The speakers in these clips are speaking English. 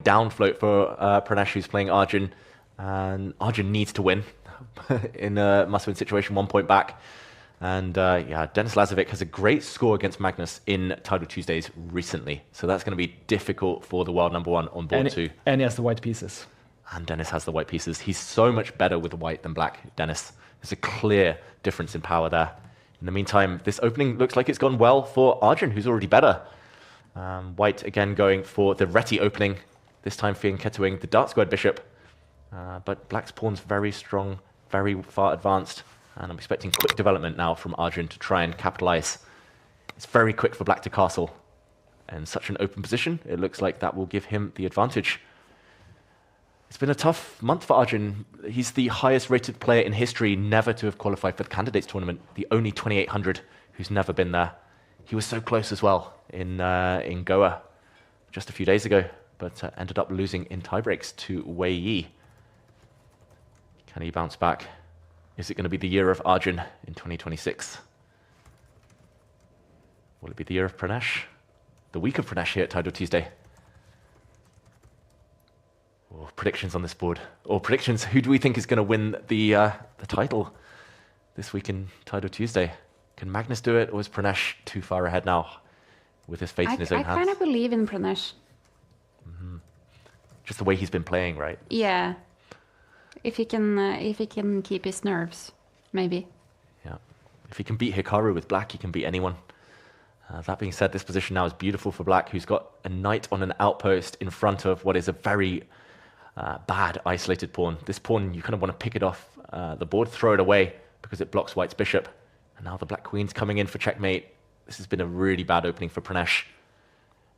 down float for Pranesh, who's playing Arjun. And Arjun needs to win in a must-win situation, 1 point back. And yeah, Denis Lazovic has a great score against Magnus in Title Tuesdays recently. So that's going to be difficult for the world #1 on board too. And he has the white pieces. And Denis has the white pieces. He's so much better with the white than black, Denis. There's a clear difference in power there. In the meantime, this opening looks like it's gone well for Arjun, who's already better. White again going for the Reti opening, this time fianchettoing the dark squared bishop. But black's pawn's very strong, very far advanced. And I'm expecting quick development now from Arjun to try and capitalize. It's very quick for black to castle. In such an open position, it looks like that will give him the advantage. It's been a tough month for Arjun. He's the highest rated player in history never to have qualified for the candidates tournament, the only 2800 who's never been there. He was so close as well in Goa just a few days ago, but ended up losing in tiebreaks to Wei Yi. Can he bounce back? Is it going to be the year of Arjun in 2026? Will it be the year of Pranesh? The week of Pranesh here at Tidal Tuesday. Oh, predictions on this board. Or predictions, who do we think is going to win the title this week in Tidal Tuesday? Can Magnus do it, or is Pranesh too far ahead now with his fate in his own hands? I kind of believe in Pranesh. Just the way he's been playing, right? Yeah. If he can keep his nerves, maybe. Yeah. If he can beat Hikaru with black, he can beat anyone. That being said, this position now is beautiful for black, who's got a knight on an outpost in front of what is a very bad isolated pawn. This pawn, you kind of want to pick it off the board, throw it away, because it blocks white's bishop. And now the black queen's coming in for checkmate. This has been a really bad opening for Pranesh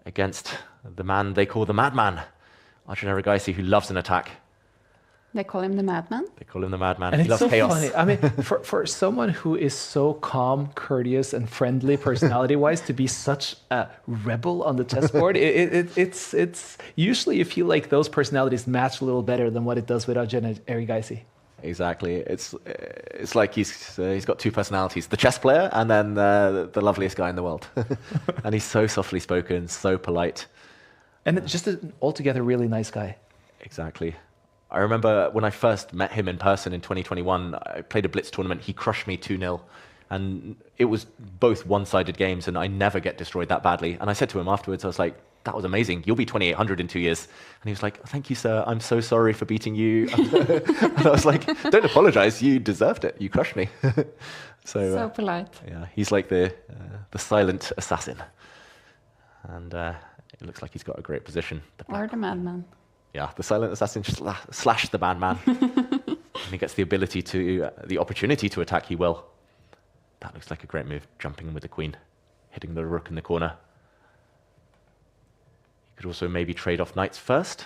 against the man they call the Madman, Arjun Erigaisi, who loves an attack. They call him the Madman? They call him the Madman. And he it's loves so chaos. funny. I mean, for someone who is so calm, courteous, and friendly personality-wise, to be such a rebel on the chessboard, it's usually you feel like those personalities match a little better than what it does with Arjun Erigaisi. Exactly. It's like he's got two personalities: the chess player and then the loveliest guy in the world. And he's so softly spoken, so polite, and just an altogether really nice guy. Exactly. I remember when I first met him in person in 2021, I played a Blitz tournament. He crushed me 2-0. And it was both one-sided games, and I never get destroyed that badly. And I said to him afterwards, I was like, that was amazing. You'll be 2,800 in 2 years. And he was like, thank you, sir. I'm so sorry for beating you. And I was like, don't apologize. You deserved it. You crushed me. So polite. Yeah, he's like the silent assassin. And it looks like he's got a great position. Or the Madman. Yeah, the silent assassin just slash the Madman. And he gets the opportunity to attack, he will. That looks like a great move, jumping in with the queen, hitting the rook in the corner. He could also maybe trade off knights first.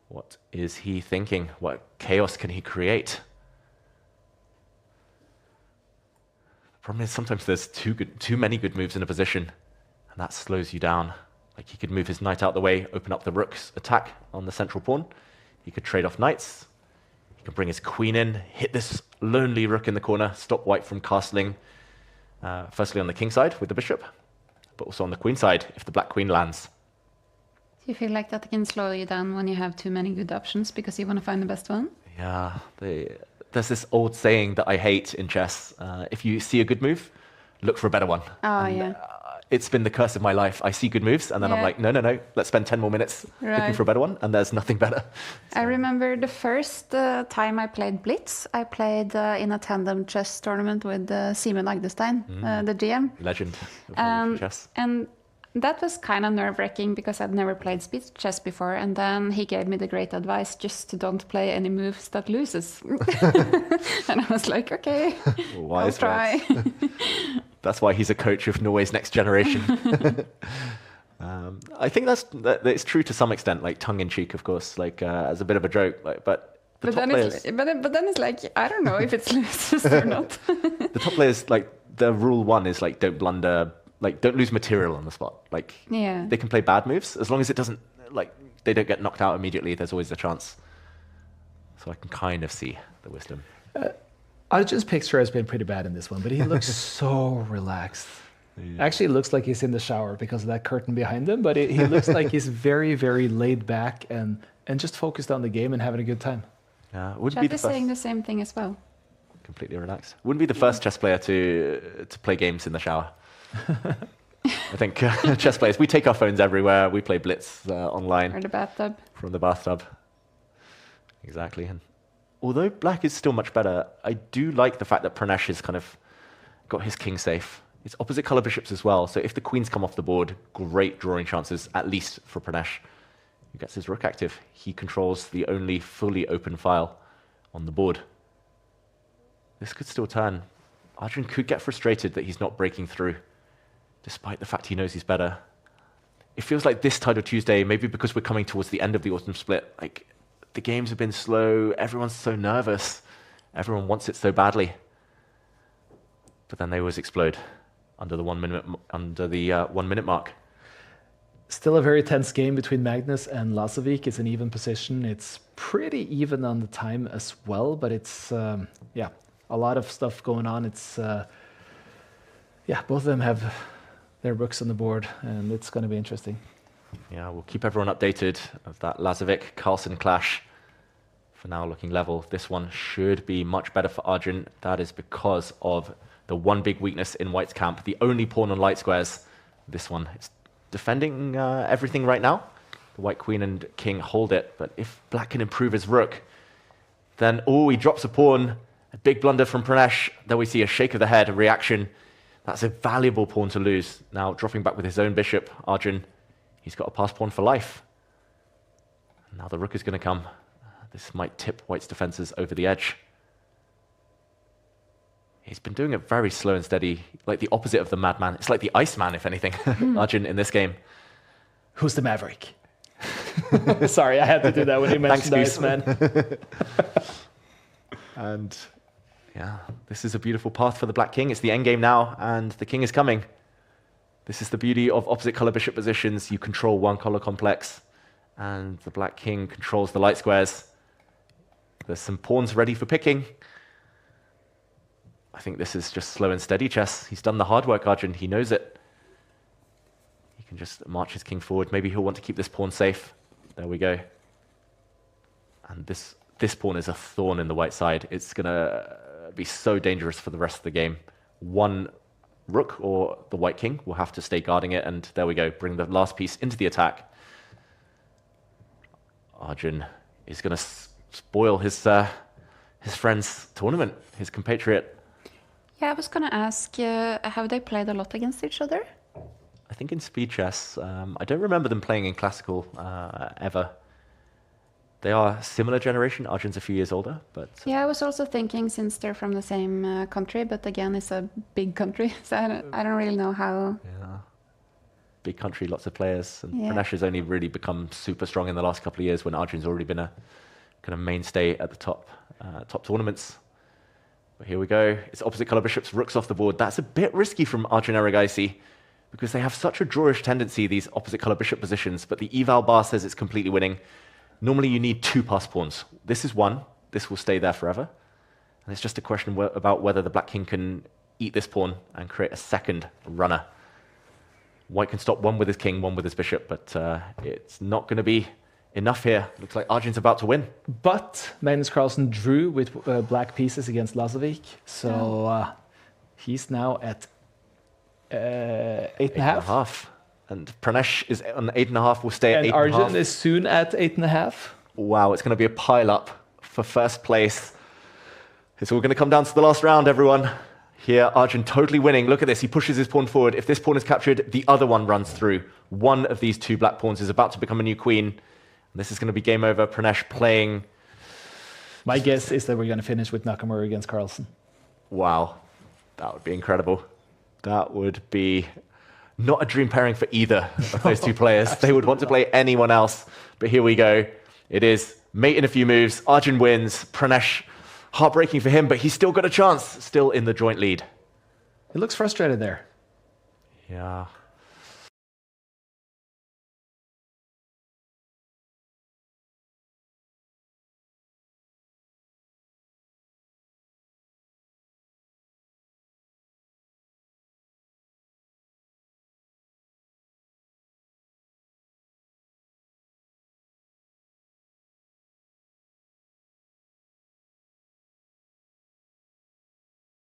What is he thinking? What chaos can he create? The problem is sometimes there's too many good moves in a position, and that slows you down. Like he could move his knight out the way, open up the rook's attack on the central pawn. He could trade off knights. He can bring his queen in, hit this lonely rook in the corner, stop white from castling, firstly on the king side with the bishop, but also on the queen side if the black queen lands. Do you feel like that can slow you down when you have too many good options because you want to find the best one? Yeah, there's this old saying that I hate in chess. If you see a good move, look for a better one. Oh, and, yeah. It's been the curse of my life. I see good moves, and then I'm like, no, let's spend 10 more minutes looking for a better one, and there's nothing better. So. I remember the first time I played Blitz. I played in a tandem chess tournament with Simen Agdestein, the GM. Legend of chess. And that was kind of nerve-wracking because I'd never played speed chess before, and then he gave me the great advice just to don't play any moves that loses. And I was like, okay, I'll try. That's why he's a coach of Norway's next generation. I think it's true to some extent, like tongue-in-cheek, of course, like as a bit of a joke. Like, but then it's like, I don't know if it's loses or not. The top players, like the rule one is like don't blunder, like don't lose material on the spot. Like they can play bad moves as long as it doesn't like they don't get knocked out immediately. There's always a chance. So I can kind of see the wisdom. Arjun's picture has been pretty bad in this one, but he looks so relaxed. Actually, it looks like he's in the shower because of that curtain behind him, but he looks like he's very, very laid back and just focused on the game and having a good time. Yeah, wouldn't Chat be the is first. saying the same thing as well. Completely relaxed. Wouldn't be the first chess player to play games in the shower. I think chess players, we take our phones everywhere. We play Blitz online. Or the bathtub. From the bathtub. Exactly. And although black is still much better, I do like the fact that Pranesh has kind of got his king safe. It's opposite color bishops as well, so if the queens come off the board, great drawing chances, at least for Pranesh, who gets his rook active. He controls the only fully open file on the board. This could still turn. Arjun could get frustrated that he's not breaking through, despite the fact he knows he's better. It feels like this Title Tuesday, maybe because we're coming towards the end of the autumn split, like the games have been slow, everyone's so nervous, everyone wants it so badly. But then they always explode under the 1 minute mark. Still a very tense game between Magnus and Lazovic. It's an even position. It's pretty even on the time as well, but it's a lot of stuff going on. It's both of them have their books on the board, and it's going to be interesting. Yeah, we'll keep everyone updated of that Lazovic-Carlsen clash. For now, looking level. This one should be much better for Arjun. That is because of the one big weakness in White's camp, the only pawn on light squares. This one is defending everything right now. The White Queen and King hold it, but if Black can improve his rook, then, he drops a pawn. A big blunder from Pranesh. Then we see a shake of the head, a reaction. That's a valuable pawn to lose. Now, dropping back with his own bishop, Arjun, he's got a pass pawn for life. Now the rook is going to come. This might tip White's defenses over the edge. He's been doing it very slow and steady, like the opposite of the Madman. It's like the Iceman, if anything, Arjun in this game. Who's the Maverick? Sorry, I had to do that when you mentioned the Iceman. And yeah, this is a beautiful path for the Black King. It's the endgame now, and the King is coming. This is the beauty of opposite color bishop positions. You control one color complex, and the Black King controls the light squares. There's some pawns ready for picking. I think this is just slow and steady chess. He's done the hard work, Arjun. He knows it. He can just march his king forward. Maybe he'll want to keep this pawn safe. There we go. And this pawn is a thorn in the white side. It's going to be so dangerous for the rest of the game. One rook or the white king will have to stay guarding it, and there we go. Bring the last piece into the attack. Arjun is going to spoil his friend's tournament, his compatriot. Yeah, I was going to ask, have they played a lot against each other? I think in speed chess. I don't remember them playing in classical ever. They are similar generation. Arjun's a few years older, but... Yeah, I was also thinking, since they're from the same country, but again, it's a big country, so I don't really know how... Yeah. Big country, lots of players. And Yeah. Pranesh has only really become super strong in the last couple of years when Arjun's already been a kind of mainstay at the top tournaments. But here we go. It's opposite color bishops, rooks off the board. That's a bit risky from Arjun Erigaisi because they have such a drawish tendency, these opposite color bishop positions, but the eval bar says it's completely winning. Normally you need two pass pawns. This is one. This will stay there forever. And it's just a question about whether the Black King can eat this pawn and create a second runner. White can stop one with his king, one with his bishop, but it's not going to be enough here. Looks like Arjun's about to win. But Magnus Carlsen drew with black pieces against Lazovic, so he's now at 8.5. 8.5. And Pranesh is on 8.5, will stay at 8.5. And Arjun is soon at 8.5. Wow, it's going to be a pile-up for first place. It's all going to come down to the last round, everyone. Here, Arjun totally winning. Look at this. He pushes his pawn forward. If this pawn is captured, the other one runs through. One of these two black pawns is about to become a new queen. And this is going to be game over. Pranesh playing. My guess is that we're going to finish with Nakamura against Carlsen. Wow, that would be incredible. That would be not a dream pairing for either of those two players. They would want to play anyone else. But here we go. It is mate in a few moves. Arjun wins. Pranesh, heartbreaking for him, but he's still got a chance. Still in the joint lead. He looks frustrated there. Yeah.